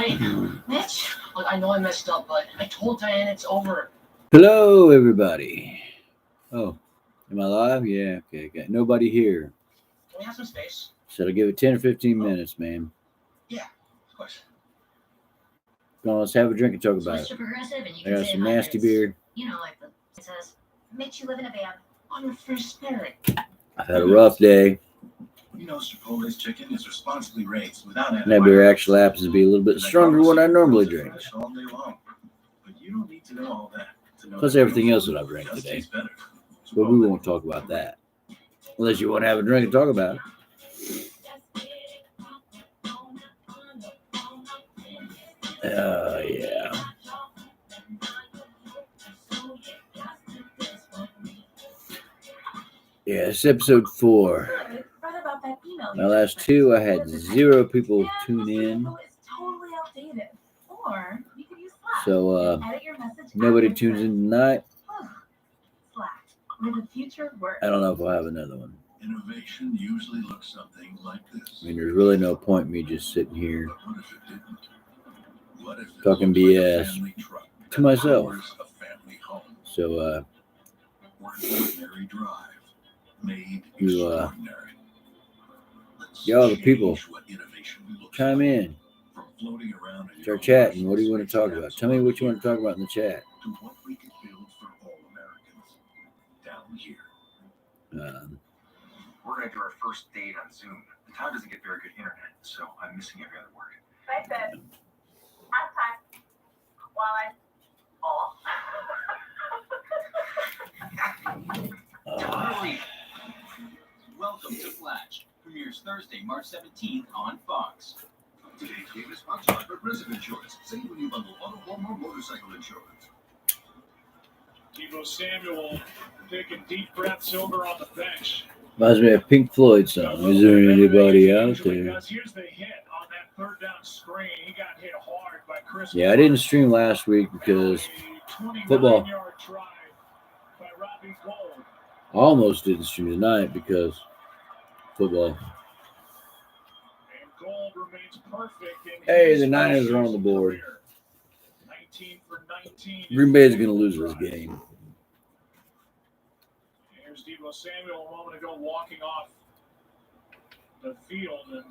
Wait, Mitch? Look, I know I messed up, but I told Diane it's over. Hello, everybody. Oh, am I live? Yeah, okay. Got nobody here. Can we have some space? Should I give it 10 or 15 minutes, man? Yeah, of course. Come on, let's have a drink and talk So about Mr. it. Progressive, and you I can got say some hi, nasty it's, beer. You know, like it says, Mitch, you live in a van. I'm a free spirit. I've had a rough day. You know, Chipotle's chicken is responsibly raised without That beer antibiotics. actually happens to be a little bit stronger than what I normally drink. Fresh all day long. But you don't need to know all that to know Plus that everything real else food that I've drank just today. tastes better. But we won't talk about that. Unless you want to have a drink and talk about it. Yeah. Yeah, it's episode 4. My last 2, I had 0 people tune in. So, nobody tunes in tonight. I don't know if I'll have another one. Innovation usually looks something like this. I mean, there's really no point in me just sitting here But what if it didn't? What if it talking looked like a BS family truck to that myself. powers a family home? So, Ordinary drive made You, extraordinary. Let's y'all, the people, change what innovation looks chime like. in. From floating around in your Start own chatting. What do you personal want to space talk and about? Tell me what you want to talk about in the chat. to what we could build for all Americans down here. We're going to do our first date on Zoom. The town doesn't get very good internet, so I'm missing every other word. I said, I'm time while I'm off. Hurry! Welcome to Flash. Premieres Thursday, March 17th on Fox. Today's game is sponsored by Progressive Insurance. Save when you bundle auto, home, or motorcycle insurance. Deebo Samuel taking deep breaths over on the bench. Reminds me of Pink Floyd song. Is there anybody out there? Here's the hit on that third down screen. He got hit hard by Chris. Yeah, I didn't stream last week because football. A 29-yard try by Robbie Gould. I almost didn't stream tonight because football. And Gould remains perfect in Hey, his the Niners are on first the board. career. 19 for 19. Green Bay is going to lose this game. Here's Deebo Samuel a moment ago walking off the field, and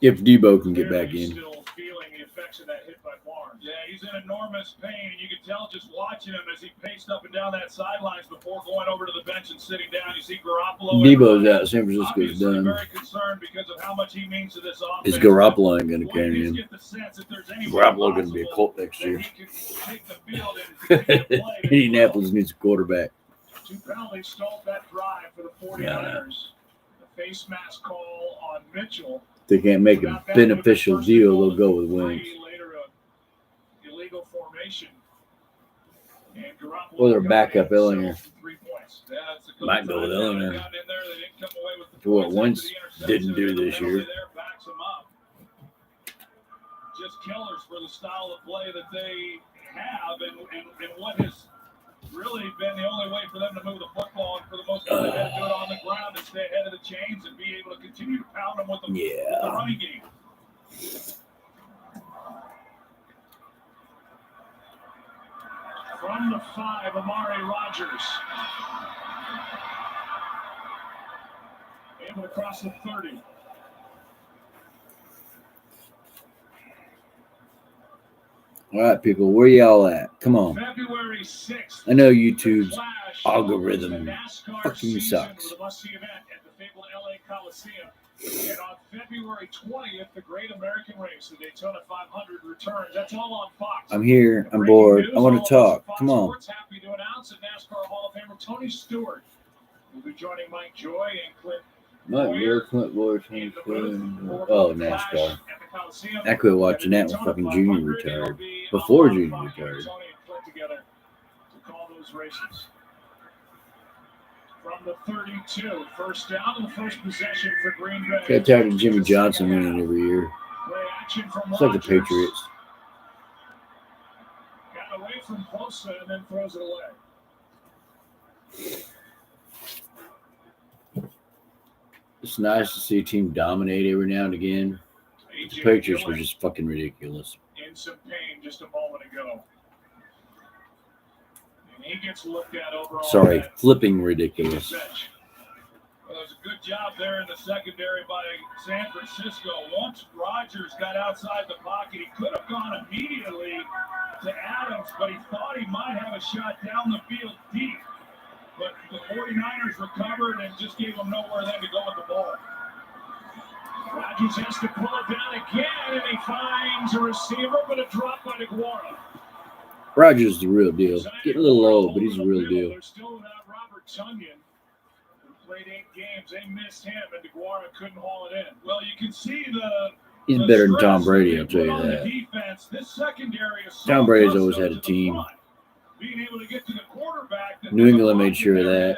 If Debo can get back clearly in. still feeling the effects of that hit by Barnes. Yeah, he's in enormous pain, and you can tell just watching him as he paced up and down that sidelines before going over to the bench and sitting down. You see Garoppolo. Debo's out. San Francisco's obviously done. very concerned because of how much he means to this offense. Is Garoppolo ain't going to Boy, carry you just him. get the sense that there's any way Garoppolo going to be a possible Colt next that year. he can take the field and continue to play that Indianapolis needs a quarterback. well. 2 penalties stalled that drive for the 49ers. The face mask call on Mitchell. If they can't make a beneficial deal, they'll go with wins. Later, illegal formation. And Garoppolo Or their got backup, himself Ellinger. 3 points. Yeah, that's a good Might go with try. Ellinger. They got in there, they didn't come away with the For what points Wentz after the didn't interception. do The this penalty year. there backs them up. Just killers for the style of play that they have, and what has really been the only way for them to move the football, and for the most part, they had to do it on the ground and stay ahead of the chains and be able to continue to pound them with the running game. From the 5, Amari Rogers. Able to cross the 30. All right, people, where y'all at? Come on. February 6th. I know YouTube's Flash algorithm opens the NASCAR fucking season sucks. with a must-see event at the fabled LA Coliseum. And on February 20th, the Great American Race, the Daytona 500 returns. That's all on Fox. I'm here. I'm Breaking bored. news, I want all to of us talk. at Fox Come on. Sports happy to announce that NASCAR Hall of Famer Tony Stewart will be joining Mike Joy and Clint Clint Boyer, in the booth for Oh, Flash NASCAR. at the Coliseum. I quit watching that when fucking Junior retired. Before Junior retired. Tony and Clint together to call those races. From the 32, first down and the first possession for Green Bay. Got tired of Jimmy Johnson winning every year. Play action from It's like the Rodgers. Patriots. Got away from Bosa and then throws it away. It's nice to see a team dominate every now and again. The Patriots were just fucking ridiculous. In in some pain just a moment ago. And he gets looked at overall. Sorry, flipping ridiculous. Well, it was a good job there in the secondary by San Francisco. Once Rodgers got outside the pocket, he could have gone immediately to Adams, but he thought he might have a shot down the field deep. But the 49ers recovered and just gave him nowhere then to go with the ball. Rodgers has to pull it down again, and he finds a receiver, but a drop by DeGuara. Rodgers is the real deal. Getting a little old, but he's the real deal. They're still without Robert Tonyan, who played 8 games. They missed him, and DeGuara couldn't haul it in. Well, you can see He's better than Tom Brady, I'll tell you that. Defense. This secondary is Tom Brady's always had a team. Being able to get to the quarterback. New England made sure of that.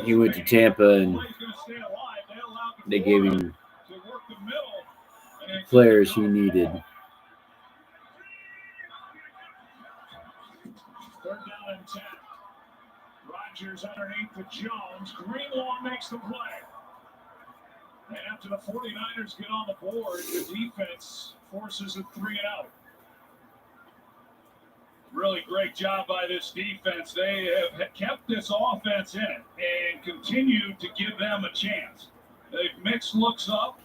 He went to Tampa, and they gave him the players he needed. Third down and 10. Rodgers underneath to Jones. Greenlaw makes the play. And after the 49ers get on the board, the defense forces a 3-and-out. Really great job by this defense. They have kept this offense in it and continued to give them a chance. They've mixed looks up.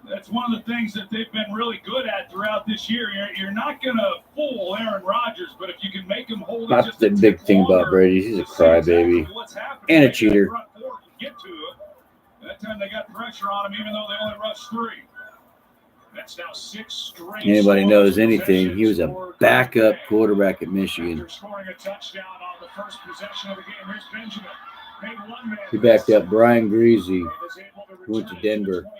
That's one of the things that they've been really good at throughout this year. You're not going to fool Aaron Rodgers, but if you can make him hold it That's just the a big tick thing about longer Brady. He's a to see exactly crybaby what's happening, and a that cheater. front four can get to it. That time they got pressure on him, even though they only rushed 3. That's now 6 straight. Anybody knows anything, he was a for backup Green Bay. quarterback at Michigan. After scoring a touchdown on the first possession of the game, here's Benjamin. Made one man He backed up Brian Greasy, and is able to who went to return it the Denver. 28.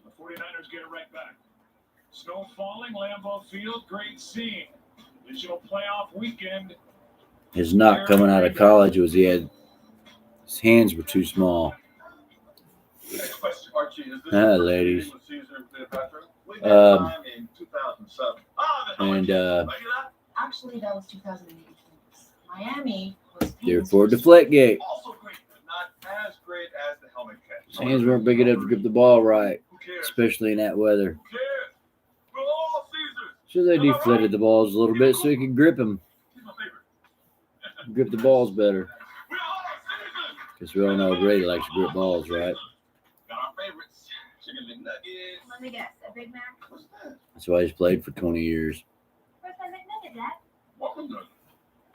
The 49ers get it right back. Snow falling, Lambeau Field, great scene. Divisional playoff weekend. His knock coming out of college was his hands were too small. Next question, Archie. Is this Ah, your first ladies. meeting with Caesar Cleopatra? We Um, met time in 2007. And Actually, that was 2008. Miami was. therefore Deflategate. Also great, but not as great as the helmet catch. His hands weren't big enough to grip the ball right, Who cares? especially in that weather. Who cares? We're all Caesars. So they deflated the balls a little bit so he could grip them, He's my favorite. grip the balls better. We're all Caesars. Because we all know Brady likes to grip balls, right? Got our favorites. Chicken McNuggets. Let me guess. A Big Mac? What's that? That's why he's played for 20 years. Where's my McNugget, Dad? What was that?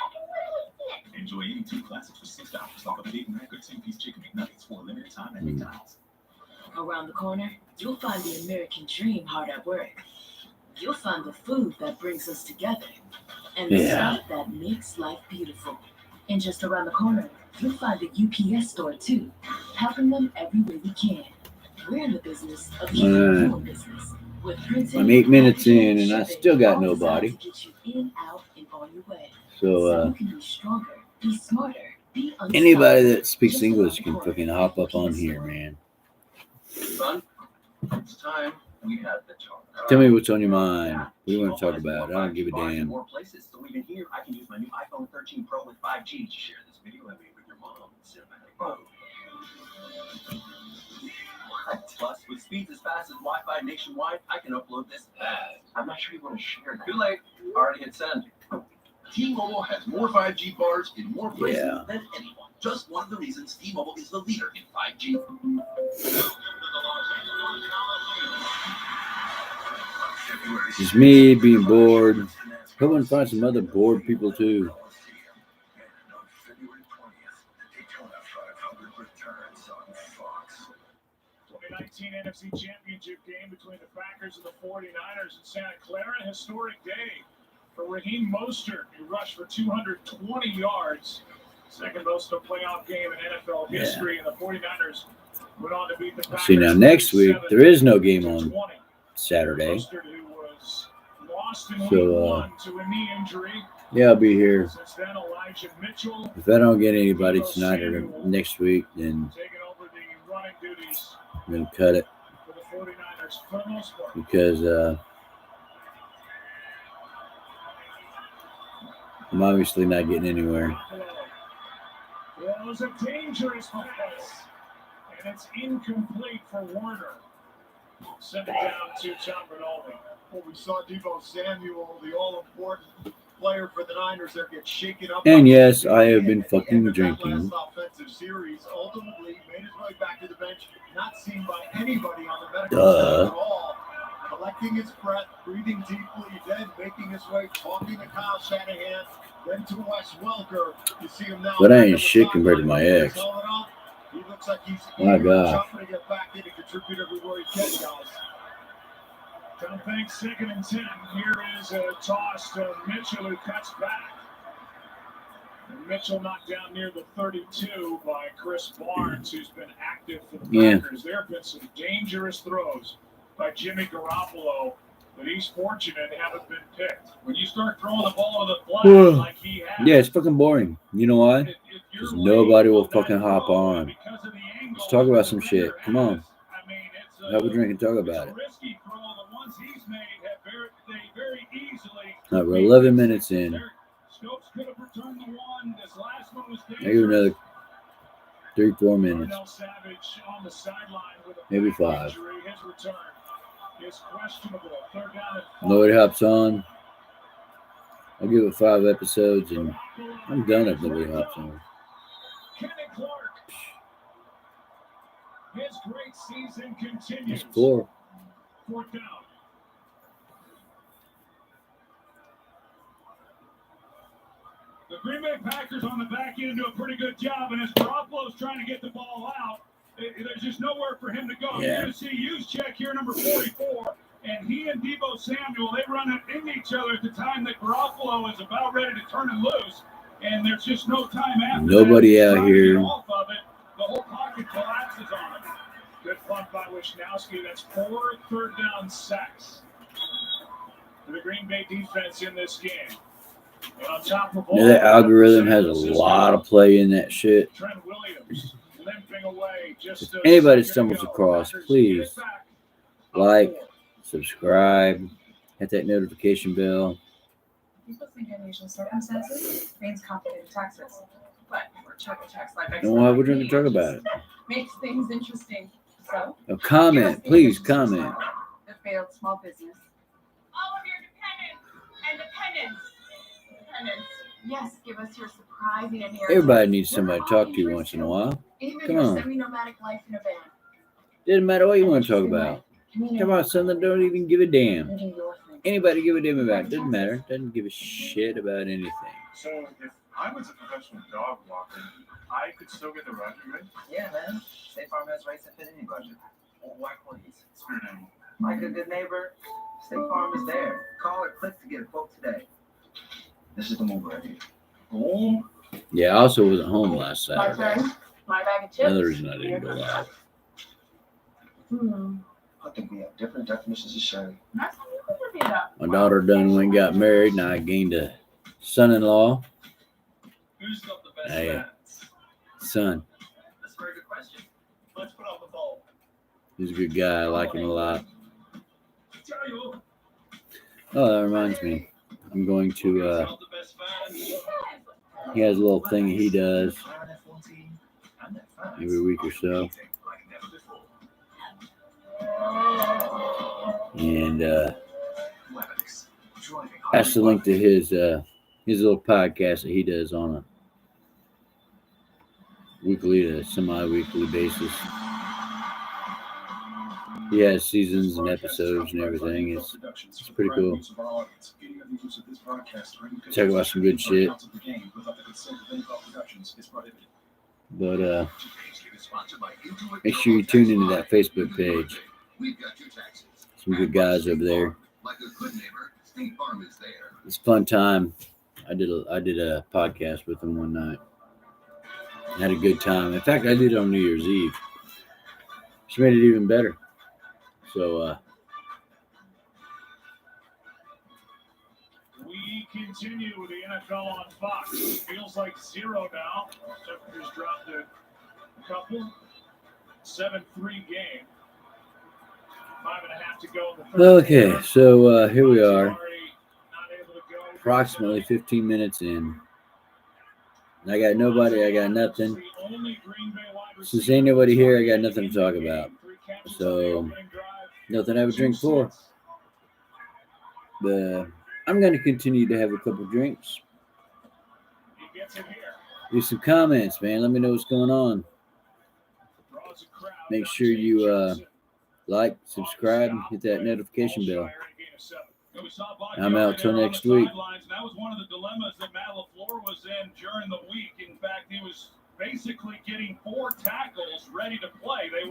I can literally see it. Enjoy any 2 classics for $6. Like a Big Mac or 10-piece chicken McNuggets for a limited time at McDonald's. Around the corner, you'll find the American dream hard at work. You'll find the food that brings us together and the Yeah. stuff that makes life beautiful. And just around the corner, you'll find the UPS store too, helping them every way we can. We're in the business of keeping Alright. you in business. With printing, I'm 8 minutes in packaging, and I shipping, still got all designed nobody. to get you in, out, and on your way. So you can be stronger, be smarter, be anybody unstoppable. that speaks Just English around the can corner. fucking hop up on UPS here, store. man. Son, it's time we had the talk. Tell me what's on your mind. What do you want to talk about? I don't give a damn. More places, so even here, I can use my new iPhone 13 Pro with 5G to share this video I made with your mom in cinematic mode. Plus, with speeds as fast as Wi-Fi nationwide, I can upload this fast. I'm not sure you want to share that. Too late. Already hit send. T-Mobile has more 5G bars in more places Yeah. than anyone. Just one of the reasons T-Mobile is the leader in 5G. Just me being bored. Go and find some other bored people too. 2019 NFC Championship game between the Packers and the 49ers in Santa Clara. A historic day for Raheem Mostert, who rushed for 220 yards. Second most of a playoff game in NFL history, and the 49ers went on to beat the Packers. See, now next week, there is no game on 20. Saturday. Mostert, who was lost in week So, 1 to a knee injury. Yeah, I'll be here. Since then, Elijah Mitchell If I don't get anybody tonight or next week, then taking over the running duties I'm going to cut it for the 49ers for the most part. because I'm obviously not getting anywhere. Well, it was a dangerous pass, and it's incomplete for Warner. Send it down to Tom Rinaldi. Well, we saw Deebo Samuel, the all-important player for the Niners, there get shaken up. And yes, I have been fucking That drinking. last offensive series ultimately made his way back to the bench, not seen by anybody on the medical staff at all. Collecting his breath, breathing deeply, then making his way, talking to Kyle Shanahan, then to Wes Welker. You see him now. But I ain't shit compared to my ex. He looks like he's My God. trying to get back in and contribute everywhere he can, guys. Tom thinks 2nd and 10. Here is a toss to Mitchell, who cuts back. And Mitchell knocked down near the 32 by Chris Barnes, who's been active for the Packers. There have been some dangerous throws by Jimmy Garoppolo, but he's fortunate haven't been picked. When you start throwing the ball to the flat like he has, Yeah, it's fucking boring. You know why? if you're 'Cause nobody will late on fucking that hop throw, on. because of the angle Let's talk about that some the shit. defender Come on. has, I mean, it's Have a drink and talk about it's it. a risky throw. The ones he's made have very easily. All right, we're 11 minutes in. Stokes could have returned the one. This last one was I give another 3-4 minutes. Darnell Savage on the sideline with a Maybe back 5. injury. His return is questionable. 3rd down and 5. Nobody hops on. I'll give it 5 episodes and I'm done if nobody hops on. Kenny Clark. His great season continues. It's 4. 4th down. The Green Bay Packers on the back end do a pretty good job, and as Garoppolo's trying to get the ball out, there's just nowhere for him to go. Yeah. You're going to see Juszczyk here, number 44, and he and Deebo Samuel, they run it into each other at the time that Garoppolo is about ready to turn it loose, and there's just no time after Nobody that. out Trying to here. get off of it, the whole pocket collapses on him. Good punt by Wisnowski. That's 4 third down sacks for the Green Bay defense in this game. And on top of all Yeah, that algorithm has a San Francisco, lot of play in that shit. Trent Williams limping away. Just If anybody second stumbles to go. across, Packers please get it back. like, subscribe, hit that notification bell. You're supposed to be getting usual circumstances means complicated taxes. But for TurboTax Life Don't have a drink and talk about it. makes things interesting. So, A comment, please comment. the failed small business. All of your dependents. Yes, give us your surprising inheritance. Everybody needs somebody to talk to once in a while. Even Come your on. semi-nomadic life in a van. Doesn't matter what you want to talk about. Community. Talk about something that don't even give a damn. Living your thing. Anybody give a damn about it. Doesn't matter. Doesn't give a shit about anything. So if I was a professional dog walker, I could still get the Roger, right? Yeah, man. State Farm has rates that fit any budget. Why please? Spirit animal. Like a good neighbor, State Farm is there. Call or click to get a quote today. This is the move right here. Boom. Yeah, I also wasn't home last My Saturday. turn. My bag of chips. Another reason I didn't go out. I think we have different definitions of sharing. That's how you could it up. My daughter done went and got married, and I gained a son-in-law. Who's got the best Hey. bats? Son. That's a very good question. Let's put on the ball. He's a good guy. I like him a lot. Tell you, Oh, that reminds me. I'm going to, who's got the best bats? he has a little thing he does every week or so. And that's the link to his little podcast that he does on a weekly to semi-weekly basis. He has seasons and episodes and everything. It's pretty cool. Talk about some good shit. But make sure you tune into that Facebook page. Some good guys over there. Like a good neighbor, State Farm is there. It's a fun time. I did a podcast with him one night. Had a good time. In fact, I did it on New Year's Eve. She made it even better. So We continue with the NFL on Fox. Feels like 0 now. Temperatures dropped a couple. 7-3 game. 5.5 to go in the third. okay, so here we are, Not able to go. approximately 15 minutes in. I got nobody. I got nothing. The only Green Bay wide Since ain't nobody here, I got nothing to talk receiver in the about. game. 3 catches on the So opening drive. Nothing to have a drink for. But I'm going to continue to have a couple drinks. He gets it here. Leave some comments, man. Let me know what's going on. Draws a crowd. Make sure you like, subscribe, and hit that notification bell. I'm out till next week. That was one of the dilemmas that Matt LaFleur was in during the week. In fact, he was basically getting 4 tackles ready to play. They were